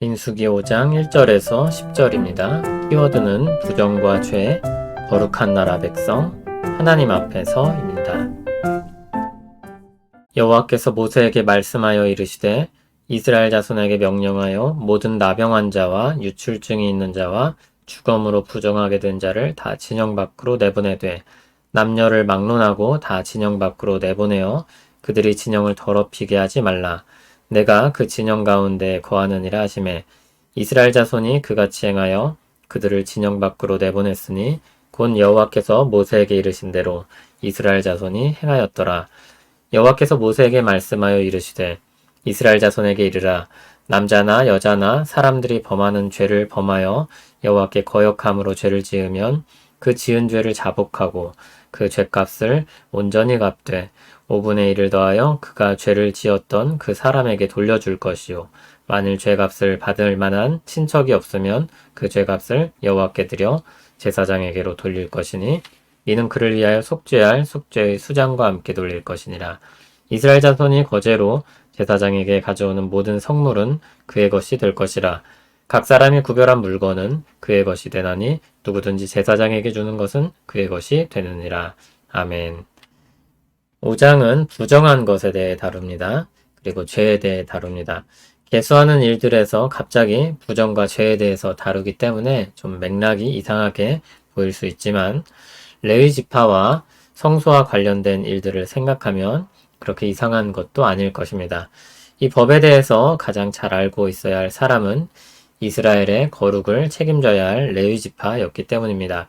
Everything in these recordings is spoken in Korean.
민수기 5장 1절에서 10절입니다. 키워드는 부정과 죄, 거룩한 나라 백성, 하나님 앞에서입니다. 여호와께서 모세에게 말씀하여 이르시되 이스라엘 자손에게 명령하여 모든 나병한 자와 유출증이 있는 자와 주검으로 부정하게 된 자를 다 진영 밖으로 내보내되 남녀를 막론하고 다 진영 밖으로 내보내어 그들이 진영을 더럽히게 하지 말라. 내가 그 진영 가운데 거하느니라 하시매 이스라엘 자손이 그같이 행하여 그들을 진영 밖으로 내보냈으니 곧 여호와께서 모세에게 이르신 대로 이스라엘 자손이 행하였더라. 여호와께서 모세에게 말씀하여 이르시되 이스라엘 자손에게 이르라. 남자나 여자나 사람들이 범하는 죄를 범하여 여호와께 거역함으로 죄를 지으면 그 지은 죄를 자복하고 그 죄값을 온전히 갚되 5분의 1을 더하여 그가 죄를 지었던 그 사람에게 돌려줄 것이요. 만일 죄값을 받을 만한 친척이 없으면 그 죄값을 여호와께 드려 제사장에게로 돌릴 것이니 이는 그를 위하여 속죄할 속죄의 수장과 함께 돌릴 것이니라. 이스라엘 자손이 거제로 제사장에게 가져오는 모든 성물은 그의 것이 될 것이라. 각 사람이 구별한 물건은 그의 것이 되나니 누구든지 제사장에게 주는 것은 그의 것이 되느니라. 아멘. 5장은 부정한 것에 대해 다룹니다. 그리고 죄에 대해 다룹니다. 개수하는 일들에서 갑자기 부정과 죄에 대해서 다루기 때문에 좀 맥락이 이상하게 보일 수 있지만 레위 지파와 성소와 관련된 일들을 생각하면 그렇게 이상한 것도 아닐 것입니다. 이 법에 대해서 가장 잘 알고 있어야 할 사람은 이스라엘의 거룩을 책임져야 할 레위 지파였기 때문입니다.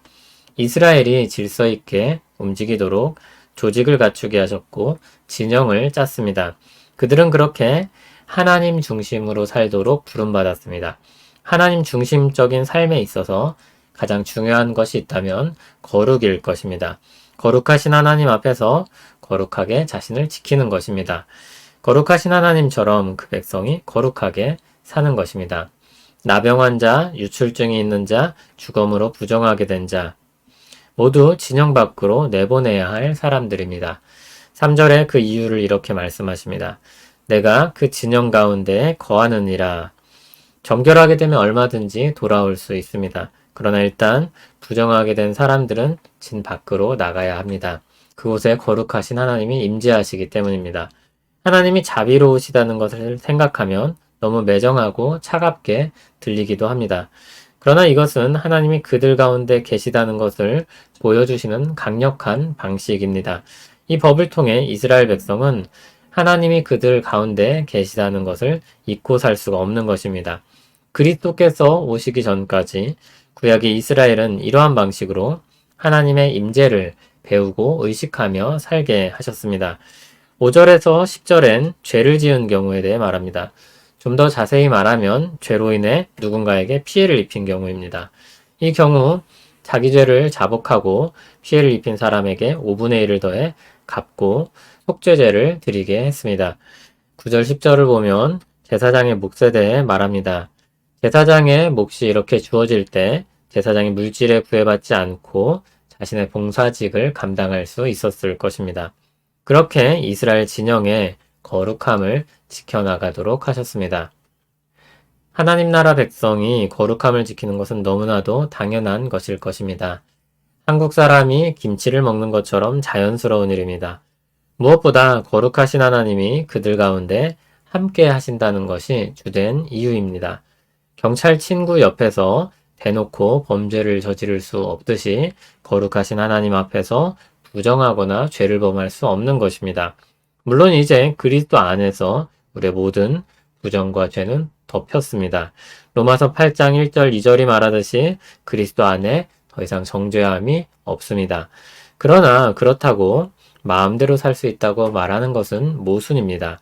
이스라엘이 질서 있게 움직이도록 조직을 갖추게 하셨고 진영을 짰습니다. 그들은 그렇게 하나님 중심으로 살도록 부름받았습니다. 하나님 중심적인 삶에 있어서 가장 중요한 것이 있다면 거룩일 것입니다. 거룩하신 하나님 앞에서 거룩하게 자신을 지키는 것입니다. 거룩하신 하나님처럼 그 백성이 거룩하게 사는 것입니다. 나병한 자, 유출증이 있는 자, 주검으로 부정하게 된 자, 모두 진영 밖으로 내보내야 할 사람들입니다. 3절에 그 이유를 이렇게 말씀하십니다. 내가 그 진영 가운데 거하느니라. 정결하게 되면 얼마든지 돌아올 수 있습니다. 그러나 일단 부정하게 된 사람들은 진 밖으로 나가야 합니다. 그곳에 거룩하신 하나님이 임재하시기 때문입니다. 하나님이 자비로우시다는 것을 생각하면 너무 매정하고 차갑게 들리기도 합니다. 그러나 이것은 하나님이 그들 가운데 계시다는 것을 보여주시는 강력한 방식입니다. 이 법을 통해 이스라엘 백성은 하나님이 그들 가운데 계시다는 것을 잊고 살 수가 없는 것입니다. 그리스도께서 오시기 전까지 구약의 이스라엘은 이러한 방식으로 하나님의 임재를 배우고 의식하며 살게 하셨습니다. 5절에서 10절엔 죄를 지은 경우에 대해 말합니다. 좀 더 자세히 말하면 죄로 인해 누군가에게 피해를 입힌 경우입니다. 이 경우 자기 죄를 자복하고 피해를 입힌 사람에게 5분의 1을 더해 갚고 속죄제를 드리게 했습니다. 9절 10절을 보면 제사장의 몫에 대해 말합니다. 제사장의 몫이 이렇게 주어질 때 제사장이 물질에 구애받지 않고 자신의 봉사직을 감당할 수 있었을 것입니다. 그렇게 이스라엘 진영의 거룩함을 지켜나가도록 하셨습니다. 하나님 나라 백성이 거룩함을 지키는 것은 너무나도 당연한 것일 것입니다. 한국 사람이 김치를 먹는 것처럼 자연스러운 일입니다. 무엇보다 거룩하신 하나님이 그들 가운데 함께 하신다는 것이 주된 이유입니다. 경찰 친구 옆에서 대놓고 범죄를 저지를 수 없듯이 거룩하신 하나님 앞에서 부정하거나 죄를 범할 수 없는 것입니다. 물론 이제 그리스도 안에서 우리의 모든 부정과 죄는 덮였습니다. 로마서 8장 1절 2절이 말하듯이 그리스도 안에 더 이상 정죄함이 없습니다. 그러나 그렇다고 마음대로 살 수 있다고 말하는 것은 모순입니다.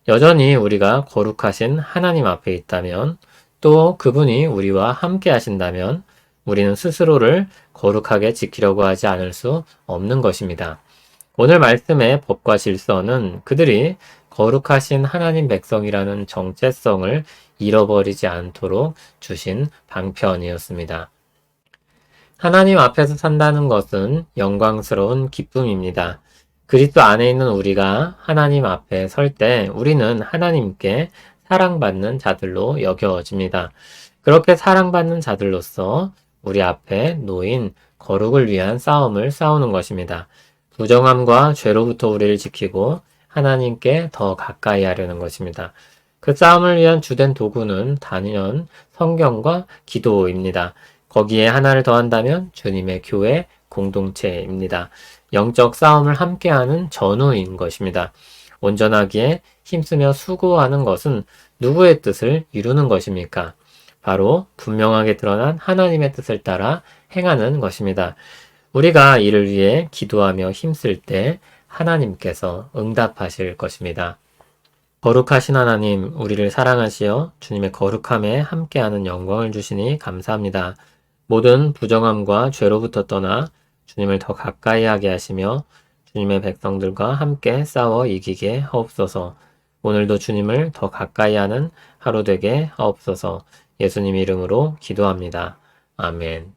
여전히 우리가 거룩하신 하나님 앞에 있다면 또 그분이 우리와 함께 하신다면 우리는 스스로를 거룩하게 지키려고 하지 않을 수 없는 것입니다. 오늘 말씀의 법과 질서는 그들이 거룩하신 하나님 백성이라는 정체성을 잃어버리지 않도록 주신 방편이었습니다. 하나님 앞에서 산다는 것은 영광스러운 기쁨입니다. 그리스도 안에 있는 우리가 하나님 앞에 설 때 우리는 하나님께 사랑받는 자들로 여겨집니다. 그렇게 사랑받는 자들로서 우리 앞에 놓인 거룩을 위한 싸움을 싸우는 것입니다. 부정함과 죄로부터 우리를 지키고 하나님께 더 가까이 하려는 것입니다. 그 싸움을 위한 주된 도구는 단연 성경과 기도입니다. 거기에 하나를 더한다면 주님의 교회 공동체입니다. 영적 싸움을 함께하는 전우인 것입니다. 온전하기에 힘쓰며 수고하는 것은 누구의 뜻을 이루는 것입니까? 바로 분명하게 드러난 하나님의 뜻을 따라 행하는 것입니다. 우리가 이를 위해 기도하며 힘쓸 때 하나님께서 응답하실 것입니다. 거룩하신 하나님, 우리를 사랑하시어 주님의 거룩함에 함께하는 영광을 주시니 감사합니다. 모든 부정함과 죄로부터 떠나 주님을 더 가까이 하게 하시며 주님의 백성들과 함께 싸워 이기게 하옵소서. 오늘도 주님을 더 가까이 하는 하루 되게 하옵소서. 예수님 이름으로 기도합니다. 아멘.